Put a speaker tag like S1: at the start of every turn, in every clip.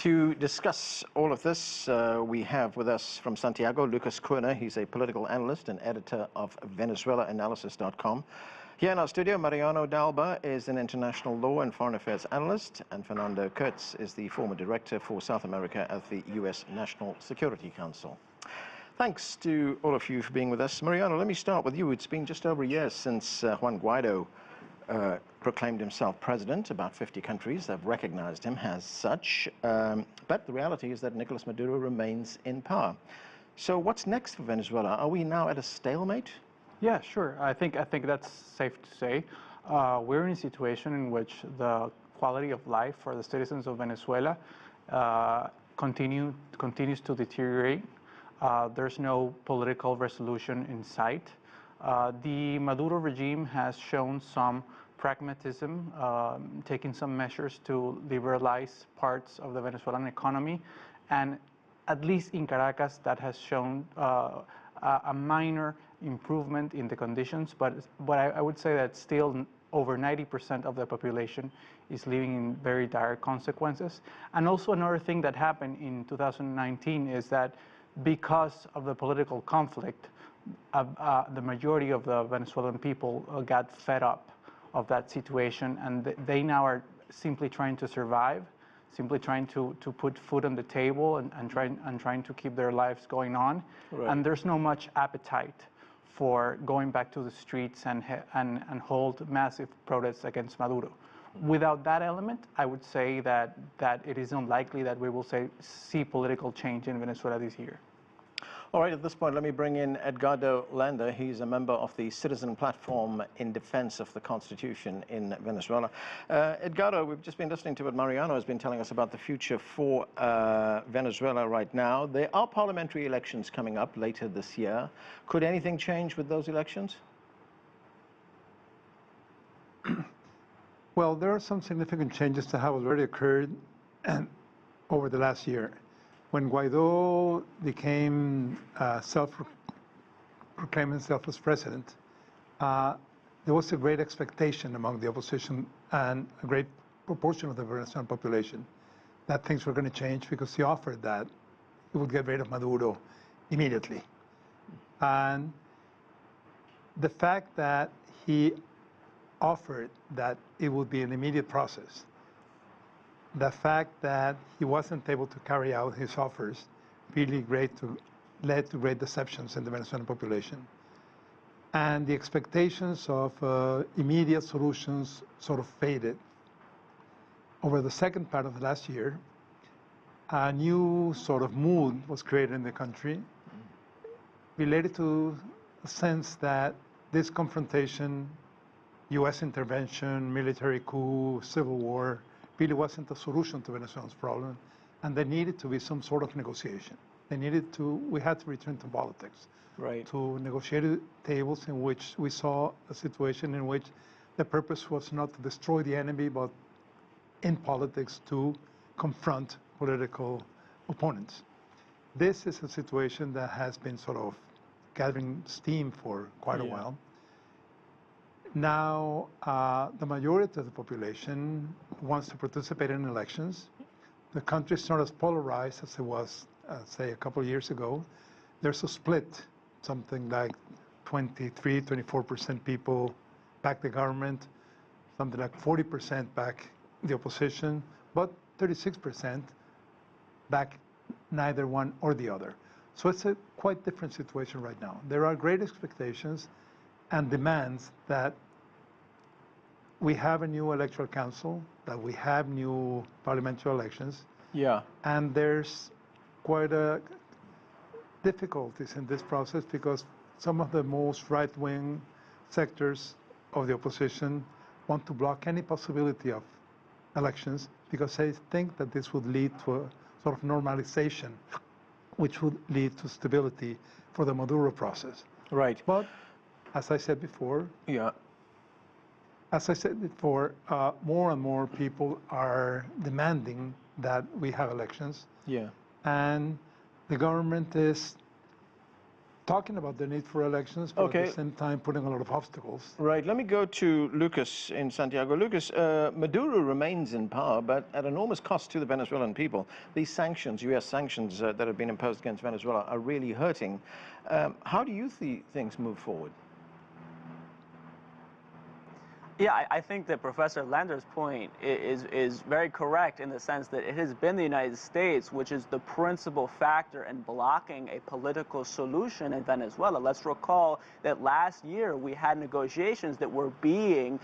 S1: To discuss all of this, we have with us from Santiago, Koerner. He's a political analyst and editor of VenezuelaAnalysis.com. Here in our studio, Mariano de Alba is an international law and foreign affairs analyst, and Fernando Cutz is the former director for South America at the U.S. National Security Council. Thanks to all of you for being with us. Mariano, let me start with you. It's been just over a year since Juan Guaido proclaimed himself president. About 50 countries have recognized him as such. But the reality is that Nicolas Maduro remains in power. So what's next for Venezuela? Are we now at a stalemate?
S2: Yeah, sure. I think that's safe to say. We're in a situation in which the quality of life for the citizens of Venezuela continues to deteriorate. There's no political resolution in sight. The Maduro regime has shown some pragmatism, taking some measures to liberalize parts of the Venezuelan economy, and at least in Caracas that has shown a minor improvement in the conditions, but I would say that still over 90% of the population is living in very dire consequences. And also another thing that happened in 2019 is that because of the political conflict, the majority of the Venezuelan people got fed up of that situation, and they now are simply trying to survive, simply trying to put food on the table and trying to keep their lives going on. Right. And there's no much appetite for going back to the streets and hold massive protests against Maduro. Without that element, I would say that it is unlikely that we will see political change in Venezuela this year.
S1: All right, at this point, let me bring in Edgardo Lander. He's a member of the Citizen Platform in Defense of the Constitution in Venezuela. Edgardo, we've just been listening to what Mariano has been telling us about the future for Venezuela right now. There are parliamentary elections coming up later this year. Could anything change with those elections?
S3: Well, there are some significant changes that have already occurred over the last year. When Guaido became proclaimed himself as president, there was a great expectation among the opposition and a great proportion of the Venezuelan population that things were going to change, because he offered that he would get rid of Maduro immediately. And the fact that he offered that it would be an immediate process, the fact that he wasn't able to carry out his offers really led to great deceptions in the Venezuelan population. And the expectations of immediate solutions sort of faded. Over the second part of the last year, a new sort of mood was created in the country related to a sense that this confrontation, U.S. intervention, military coup, civil war, really wasn't a solution to Venezuela's problem, and there needed to be some sort of negotiation. We had to return to politics, right, to negotiated tables in which we saw a situation in which the purpose was not to destroy the enemy, but in politics to confront political opponents. This is a situation that has been sort of gathering steam for quite a while. Now, the majority of the population wants to participate in elections. The country is not as polarized as it was, say, a couple of years ago. There's a split, something like 24% people back the government, something like 40% back the opposition, but 36% back neither one or the other. So it's a quite different situation right now. There are great expectations and demands that we have a new electoral council, that we have new parliamentary elections. Yeah. And there's quite a difficulties in this process, because some of the most right-wing sectors of the opposition want to block any possibility of elections, because they think that this would lead to a sort of normalization, which would lead to stability for the Maduro process. Right. But as I said before, more and more people are demanding that we have elections. Yeah. And the government is talking about the need for elections, but at the same time putting a lot of obstacles.
S1: Right. Let me go to Lucas in Santiago. Lucas, Maduro remains in power, but at enormous cost to the Venezuelan people. These sanctions, U.S. sanctions that have been imposed against Venezuela are really hurting. How do you see things move forward?
S4: Yeah, I think that Professor Lander's point is very correct in the sense that it has been the United States which is the principal factor in blocking a political solution in Venezuela. Let's recall that last year we had negotiations that were being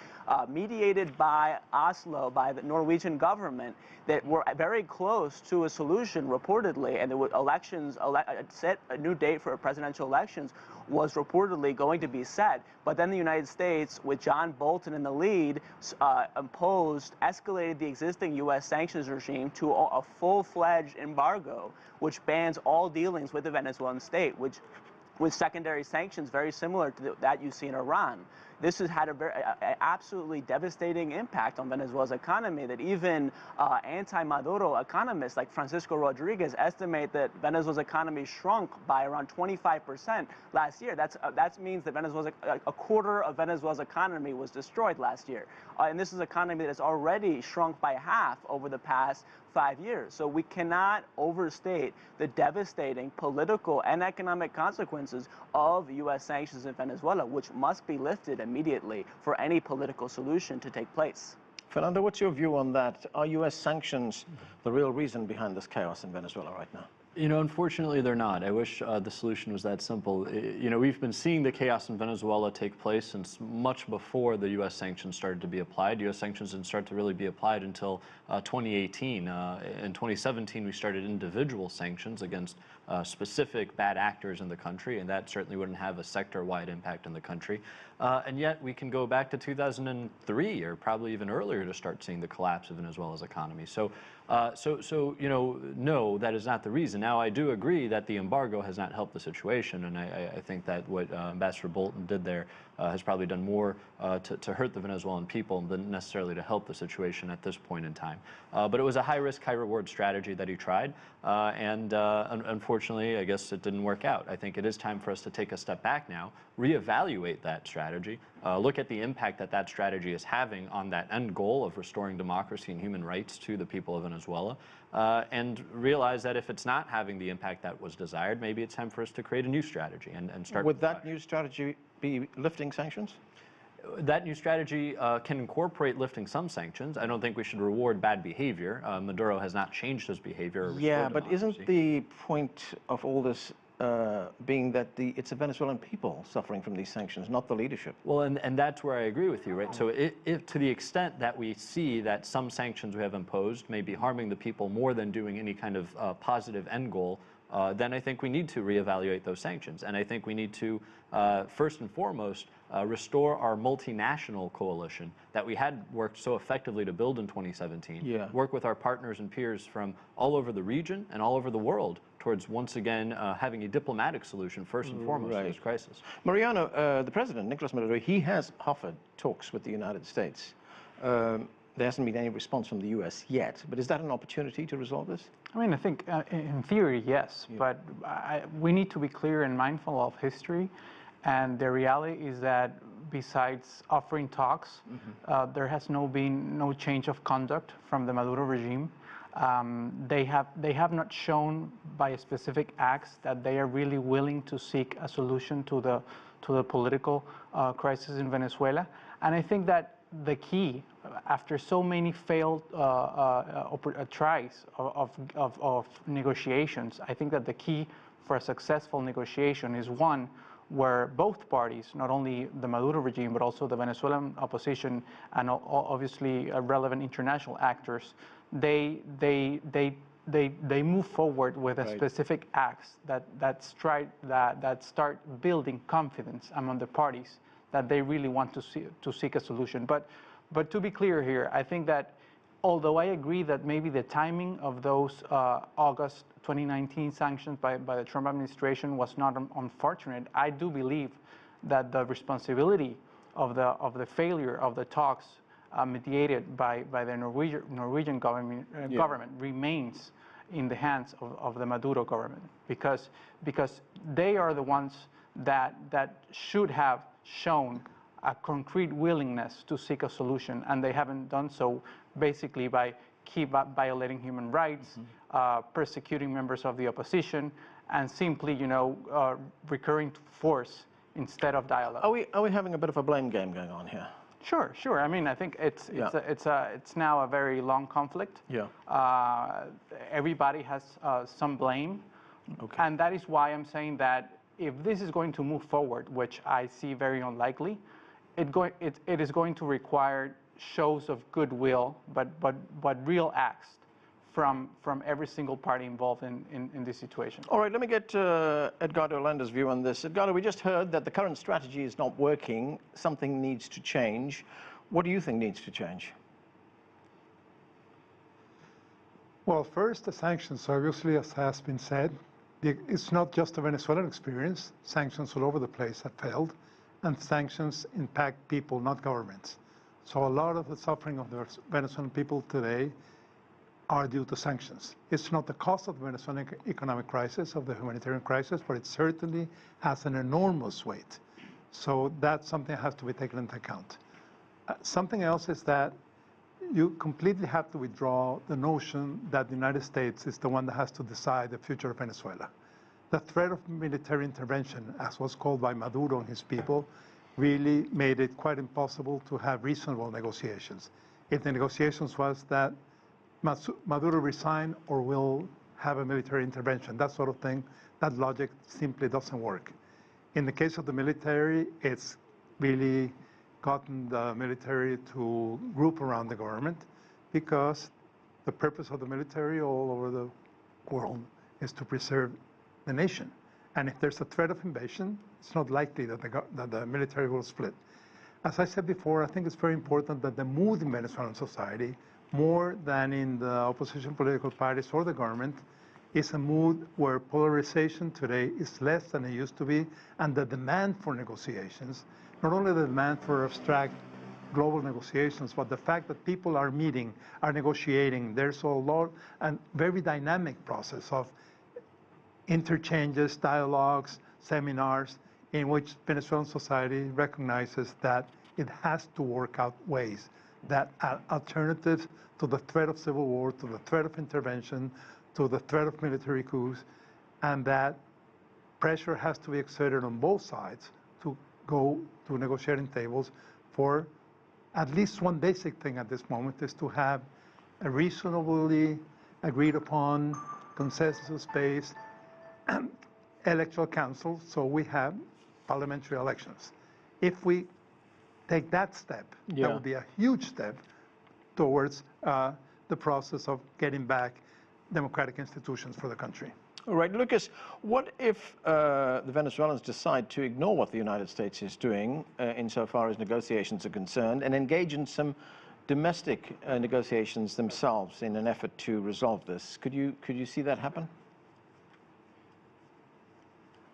S4: mediated by Oslo, by the Norwegian government, that were very close to a solution reportedly, and there were elections, set a new date for presidential elections was reportedly going to be set. But then the United States, with John Bolton in the lead, escalated the existing U.S. sanctions regime to a full-fledged embargo, which bans all dealings with the Venezuelan state, with secondary sanctions very similar to that you see in Iran. This has had an absolutely devastating impact on Venezuela's economy, that even anti-Maduro economists like Francisco Rodriguez estimate that Venezuela's economy shrunk by around 25% last year. That means that a quarter of Venezuela's economy was destroyed last year. And this is an economy that has already shrunk by half over the past 5 years. So we cannot overstate the devastating political and economic consequences of U.S. sanctions in Venezuela, which must be lifted immediately for any political solution to take place.
S1: Fernando, what's your view on that? Are U.S. sanctions the real reason behind this chaos in Venezuela right now?
S5: You know, unfortunately, they're not. I wish the solution was that simple. You know, we've been seeing the chaos in Venezuela take place since much before the U.S. sanctions started to be applied. U.S. sanctions didn't start to really be applied until 2018. In 2017, we started individual sanctions against specific bad actors in the country, and that certainly wouldn't have a sector-wide impact in the country. And yet, we can go back to 2003 or probably even earlier to start seeing the collapse of Venezuela's economy. So you know, no, that is not the reason. Now, I do agree that the embargo has not helped the situation, and I think that what Ambassador Bolton did there has probably done more to hurt the Venezuelan people than necessarily to help the situation at this point in time. But it was a high-risk, high-reward strategy that he tried, and unfortunately, I guess it didn't work out. I think it is time for us to take a step back now, reevaluate that strategy, look at the impact that that strategy is having on that end goal of restoring democracy and human rights to the people of Venezuela, and realize that if it's not having the impact that was desired, maybe it's time for us to create a new strategy and start.
S1: Would that new strategy be lifting sanctions?
S5: That new strategy can incorporate lifting some sanctions. I don't think we should reward bad behavior. Maduro has not changed his behavior or restored
S1: but
S5: democracy.
S1: isn't the point of all this being that it's the Venezuelan people suffering from these sanctions, not the leadership?
S5: Well, and that's where I agree with you, right? So if to the extent that we see that some sanctions we have imposed may be harming the people more than doing any kind of positive end goal, then I think we need to reevaluate those sanctions. And I think we need to, first and foremost, restore our multinational coalition that we had worked so effectively to build in 2017, work with our partners and peers from all over the region and all over the world towards once again having a diplomatic solution first and foremost to this crisis.
S1: Mariano, the president, Nicolas Maduro, he has offered talks with the United States. There hasn't been any response from the U.S. yet, but is that an opportunity to resolve this?
S2: I mean, I think in theory, yes, but we need to be clear and mindful of history. And the reality is that besides offering talks, there has been no change of conduct from the Maduro regime. They have not shown by specific acts that they are really willing to seek a solution to the political crisis in Venezuela. And I think that the key, after so many failed tries of negotiations, I think that the key for a successful negotiation is one where both parties, not only the Maduro regime, but also the Venezuelan opposition and obviously relevant international actors, they move forward with a specific acts that start building confidence among the parties that they really want to seek a solution. But to be clear here, I think that although I agree that maybe the timing of those August 2019 sanctions by the Trump administration was not unfortunate, I do believe that the responsibility of the failure of the talks mediated by the Norwegian government remains in the hands of the Maduro government, because they are the ones that should have shown a concrete willingness to seek a solution, and they haven't done so, basically by keep violating human rights, persecuting members of the opposition, and simply, recurring to force instead of dialogue.
S1: Are we having a bit of a blame game going on here?
S2: Sure. I mean, I think it's now a very long conflict.
S1: Yeah.
S2: Everybody has some blame, and that is why I'm saying that if this is going to move forward, which I see very unlikely, it is going to require shows of goodwill, but real acts from every single party involved in this situation.
S1: All right, let me get Edgardo Lander's view on this. Edgardo, we just heard that the current strategy is not working. Something needs to change. What do you think needs to change?
S3: Well, first, the sanctions, obviously, as has been said, it's not just a Venezuelan experience. Sanctions all over the place have failed, and sanctions impact people, not governments. So a lot of the suffering of the Venezuelan people today are due to sanctions. It's not the cause of the Venezuelan economic crisis, of the humanitarian crisis, but it certainly has an enormous weight. So that's something that has to be taken into account. Something else is that you completely have to withdraw the notion that the United States is the one that has to decide the future of Venezuela. The threat of military intervention, as was called by Maduro and his people, really made it quite impossible to have reasonable negotiations. If the negotiations was that Maduro resign or will have a military intervention, that sort of thing, that logic simply doesn't work. In the case of the military, it's really gotten the military to group around the government, because the purpose of the military all over the world is to preserve the nation. And if there's a threat of invasion, it's not likely that the military will split. As I said before, I think it's very important that the mood in Venezuelan society, more than in the opposition political parties or the government, is a mood where polarization today is less than it used to be, and the demand for negotiations, not only the demand for abstract global negotiations, but the fact that people are meeting, are negotiating. There's a lot and very dynamic process of interchanges, dialogues, seminars, in which Venezuelan society recognizes that it has to work out ways that are alternatives to the threat of civil war, to the threat of intervention, to the threat of military coups, and that pressure has to be exerted on both sides to go to negotiating tables for at least one basic thing at this moment, is to have a reasonably agreed upon, consensus-based electoral council, so we have parliamentary elections. If we take that step, that would be a huge step towards the process of getting back democratic institutions for the country.
S1: All right, Lucas, what if the Venezuelans decide to ignore what the United States is doing insofar as negotiations are concerned, and engage in some domestic negotiations themselves in an effort to resolve this? Could you see that happen?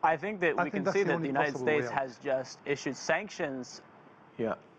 S4: I think that we can see that the United States has just issued sanctions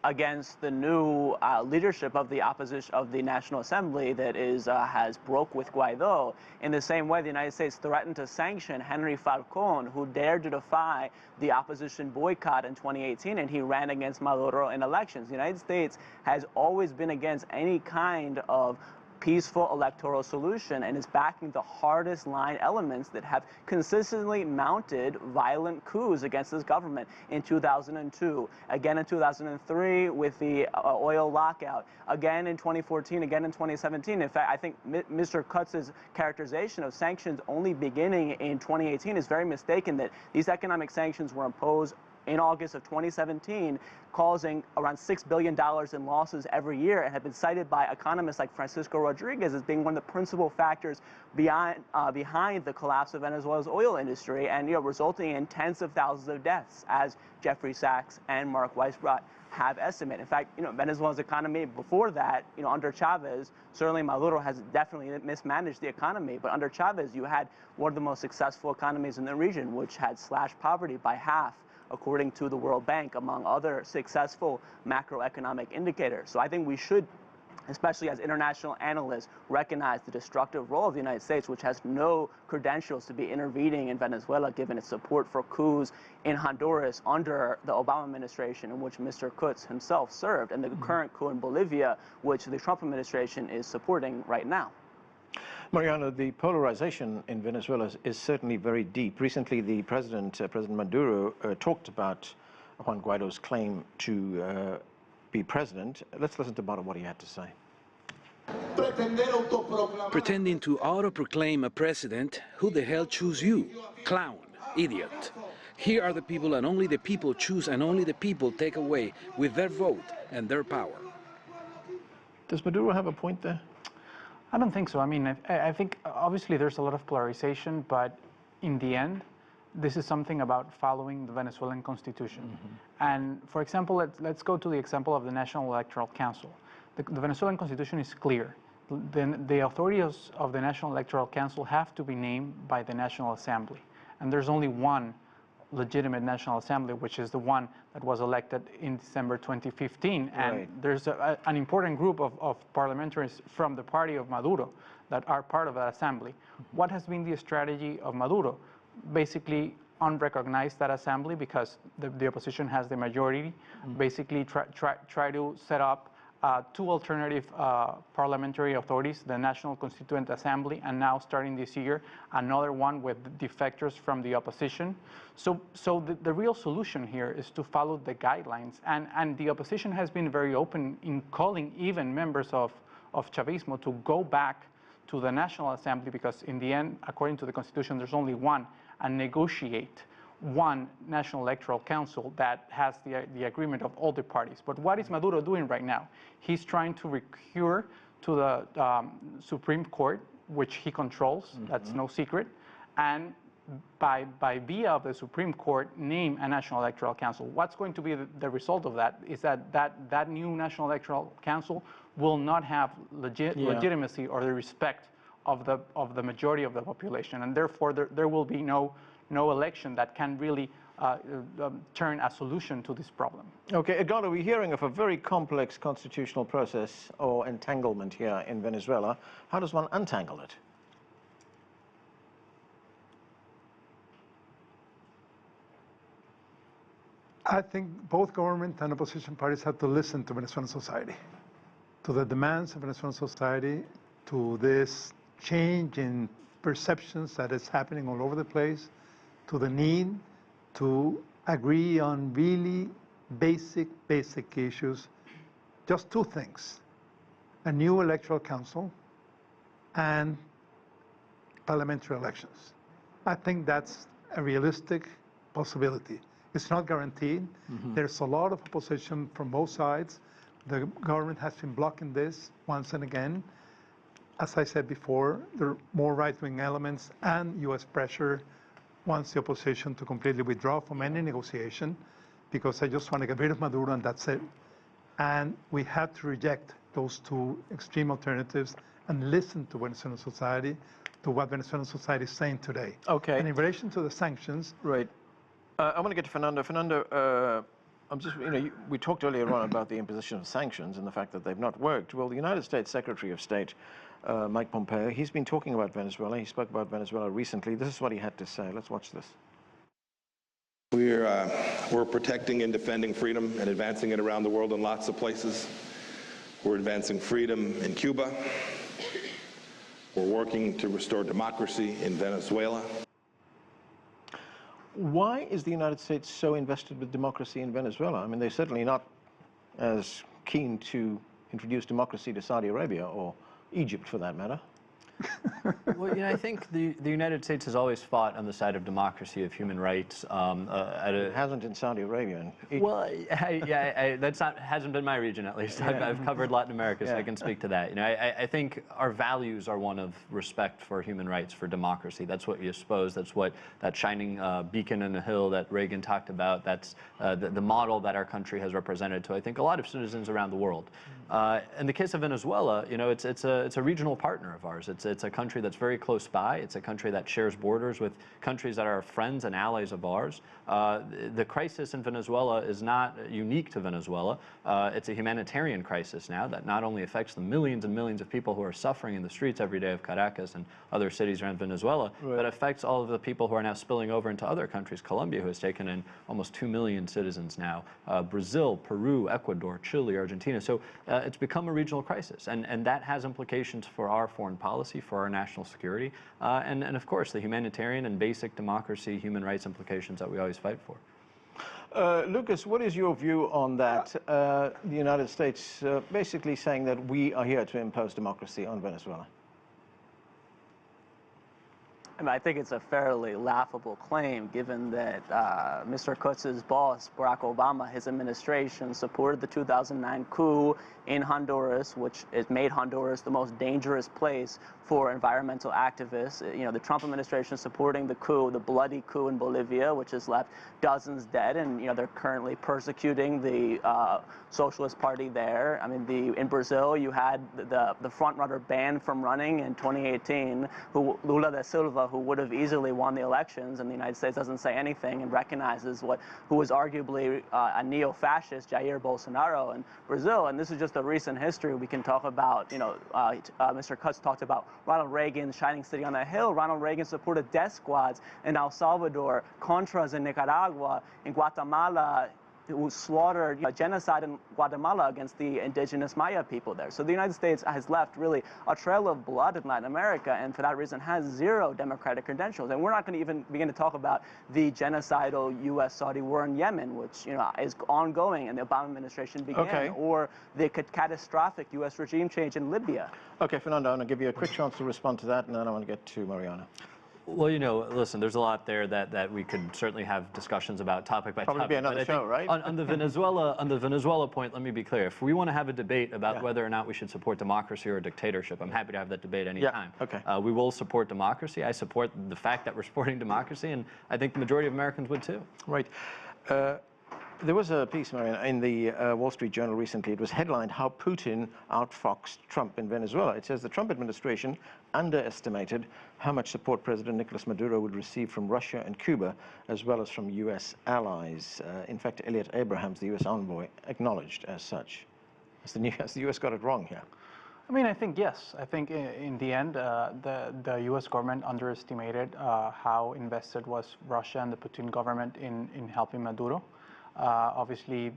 S4: against the new leadership of the opposition, of the National Assembly, that has broke with Guaido. In the same way, the United States threatened to sanction Henry Falcón, who dared to defy the opposition boycott in 2018, and he ran against Maduro in elections. The United States has always been against any kind of peaceful electoral solution, and is backing the hardest line elements that have consistently mounted violent coups against this government in 2002, again in 2003 with the oil lockout, again in 2014, again in 2017. In fact, I think Mr. Cutz's characterization of sanctions only beginning in 2018 is very mistaken, that these economic sanctions were imposed in August of 2017, causing around $6 billion in losses every year, and have been cited by economists like Francisco Rodriguez as being one of the principal factors behind the collapse of Venezuela's oil industry, and resulting in tens of thousands of deaths, as Jeffrey Sachs and Mark Weisbrot have estimated. In fact, Venezuela's economy before that, under Chavez, certainly Maduro has definitely mismanaged the economy, but under Chavez, you had one of the most successful economies in the region, which had slashed poverty by half, according to the World Bank, among other successful macroeconomic indicators. So I think we should especially as international analysts recognize the destructive role of the United States, which has no credentials to be intervening in Venezuela, given its support for coups in Honduras under the Obama administration, in which Mr. Cutz himself served, and the current coup in Bolivia, which the Trump administration is supporting right now.
S1: Mariano, the polarization in Venezuela is certainly very deep. Recently, the President Maduro, talked about Juan Guaido's claim to be president. Let's listen to what he had to say.
S6: Pretending to auto-proclaim a president, who the hell choose you? Clown, idiot. Here are the people, and only the people choose, and only the people take away with their vote and their power.
S1: Does Maduro have a point there?
S2: I don't think so. I mean, I think obviously there's a lot of polarization, but in the end, this is something about following the Venezuelan constitution. And for example, let's go to the example of the National Electoral Council. The Venezuelan constitution is clear. The authorities of the National Electoral Council have to be named by the National Assembly. And there's only one legitimate National Assembly, which is the one that was elected in December 2015. And there's an important group of parliamentarians from the party of Maduro that are part of that assembly. What has been the strategy of Maduro? Basically unrecognize that assembly because the opposition has the majority. Basically try to set up two alternative parliamentary authorities, the National Constituent Assembly, and now starting this year, another one with defectors from the opposition. So the real solution here is to follow the guidelines. And the opposition has been very open in calling even members of Chavismo to go back to the National Assembly, because in the end, according to the Constitution, there's only one, and negotiate one National Electoral Council that has the agreement of all the parties. But what is Maduro doing right now? He's trying to recur to the Supreme Court, which he controls, that's no secret, and by via of the Supreme Court, name a National Electoral Council. What's going to be the result of that is that new National Electoral Council will not have legitimacy or the respect of the majority of the population, and therefore there will be no election that can really turn a solution to this problem.
S1: Okay, Edgardo, we're hearing of a very complex constitutional process or entanglement here in Venezuela. How does one untangle it?
S3: I think both government and opposition parties have to listen to Venezuelan society, to the demands of Venezuelan society, to this change in perceptions that is happening all over the place, to the need to agree on really basic issues. Just two things: a new electoral council and parliamentary elections. I think that's a realistic possibility. It's not guaranteed. There's a lot of opposition from both sides. The government has been blocking this once and again. As I said before, there are more right-wing elements and U.S. pressure wants the opposition to completely withdraw from any negotiation, because they just want to get rid of Maduro and that's it. And we have to reject those two extreme alternatives and listen to Venezuelan society, to what Venezuelan society is saying today.
S1: Okay.
S3: And in relation to the sanctions,
S1: right. I want to get to Fernando. Fernando, I'm just, we talked earlier on about the imposition of sanctions and the fact that they've not worked. Well, the United States Secretary of State, Mike Pompeo, he's been talking about Venezuela. He spoke about Venezuela recently. This is what he had to say. Let's watch this.
S7: We're protecting and defending freedom and advancing it around the world in lots of places. We're advancing freedom in Cuba. We're working to restore democracy in Venezuela.
S1: Why is the United States so invested with democracy in Venezuela? I mean, they're certainly not as keen to introduce democracy to Saudi Arabia or Egypt, for that matter.
S5: Well, I think the United States has always fought on the side of democracy, of human rights.
S1: It hasn't in Saudi Arabia. And Egypt.
S5: Well, hasn't been my region, at least. Yeah. I've covered Latin America, so I can speak to that. I think our values are one of respect for human rights, for democracy. That's what you suppose. That's what that shining beacon on the hill that Reagan talked about. That's the model that our country has represented to, I think, a lot of citizens around the world. In the case of Venezuela, you know, it's a regional partner of ours. It's a country that's very close by. It's a country that shares borders with countries that are friends and allies of ours. The crisis in Venezuela is not unique to Venezuela. It's a humanitarian crisis now that not only affects the millions and millions of people who are suffering in the streets every day of Caracas and other cities around Venezuela, but affects all of the people who are now spilling over into other countries. Colombia, who has taken in almost 2 million citizens now, Brazil, Peru, Ecuador, Chile, Argentina. So it's become a regional crisis, and that has implications for our foreign policy, for our national security, and of course the humanitarian and basic democracy, human rights implications that we always fight for.
S1: Lucas, what is your view on that? The United States basically saying that we are here to impose democracy on Venezuela.
S4: I mean, I think it's a fairly laughable claim, given that Mr. Cutz's boss, Barack Obama, his administration, supported the 2009 coup in Honduras, which has made Honduras the most dangerous place for environmental activists. You know, the Trump administration supporting the coup, the bloody coup in Bolivia, which has left dozens dead, and you know they're currently persecuting the Socialist Party there. I mean, in Brazil, you had the front-runner banned from running in 2018, Lula da Silva, who would have easily won the elections, and the United States doesn't say anything and recognizes who was arguably a neo-fascist, Jair Bolsonaro, in Brazil. And this is just a recent history. We can talk about, you know, Mr. Cutz talked about Ronald Reagan's Shining City on a Hill. Ronald Reagan supported death squads in El Salvador, Contras in Nicaragua, in Guatemala, who slaughtered genocide in Guatemala against the indigenous Maya people there. So the United States has left really a trail of blood in Latin America, and for that reason has zero democratic credentials. And we're not going to even begin to talk about the genocidal U.S.-Saudi war in Yemen, which is ongoing and the Obama administration began, or the catastrophic U.S. regime change in Libya.
S1: Okay, Fernando, I'm going to give you a quick chance to respond to that, and then I want to get to Mariano.
S5: Well, you know, listen, there's a lot there that we could certainly have discussions about topic by topic.
S1: Probably be another show, right?
S5: On the Venezuela point, let me be clear. If we want to have a debate about whether or not we should support democracy or dictatorship, I'm happy to have that debate anytime.
S1: Okay.
S5: We will support democracy. I support the fact that we're supporting democracy, and I think the majority of Americans would too.
S1: Right. There was a piece, Mariano, in the Wall Street Journal recently. It was headlined, "How Putin Outfoxed Trump in Venezuela." It says the Trump administration underestimated how much support President Nicolas Maduro would receive from Russia and Cuba, as well as from U.S. allies. In fact, Elliot Abrahams, the U.S. envoy, acknowledged as such. Has the U.S. got it wrong here?
S2: I mean, I think yes. I think in the end, the U.S. government underestimated how invested was Russia and the Putin government in helping Maduro. Obviously,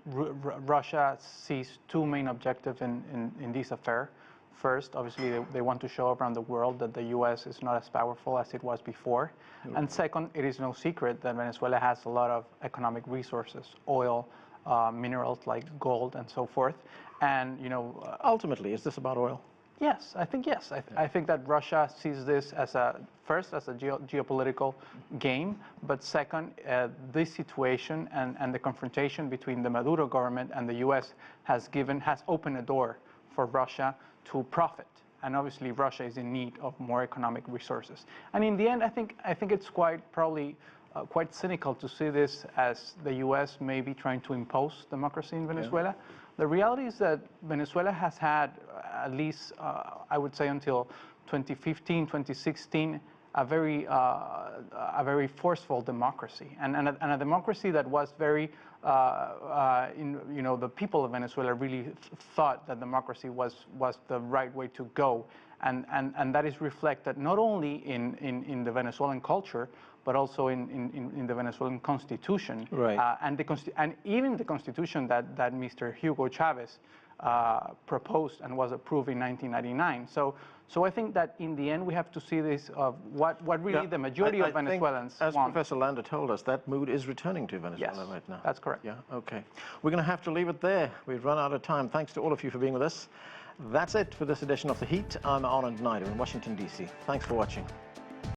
S2: Russia sees two main objectives in this affair. First, obviously, they want to show around the world that the U.S. is not as powerful as it was before. And second, it is no secret that Venezuela has a lot of economic resources, oil, minerals like gold and so forth. And, you know...
S1: ultimately, is this about oil?
S2: Yes, I think yes. I think that Russia sees this as first as a geopolitical game, but second, this situation and the confrontation between the Maduro government and the U.S. has opened a door for Russia to profit. And obviously, Russia is in need of more economic resources. And in the end, I think it's quite cynical to see this as the U.S. may be trying to impose democracy in Venezuela. Yeah. The reality is that Venezuela has had, at least I would say until 2015, 2016, a very forceful democracy, and a democracy that was very, the people of Venezuela really thought that democracy was the right way to go, and that is reflected not only in the Venezuelan culture, but also in the Venezuelan constitution,
S1: right.
S2: And even the constitution that Mr. Hugo Chavez proposed and was approved in 1999. So I think that in the end we have to see this of what really the majority of Venezuelans
S1: think, as
S2: want.
S1: Professor Lander told us, that mood is returning to Venezuela right now.
S2: That's correct.
S1: Yeah, okay. We're going to have to leave it there. We've run out of time. Thanks to all of you for being with us. That's it for this edition of The Heat. I'm Anand Naidu in Washington, D.C. Thanks for watching.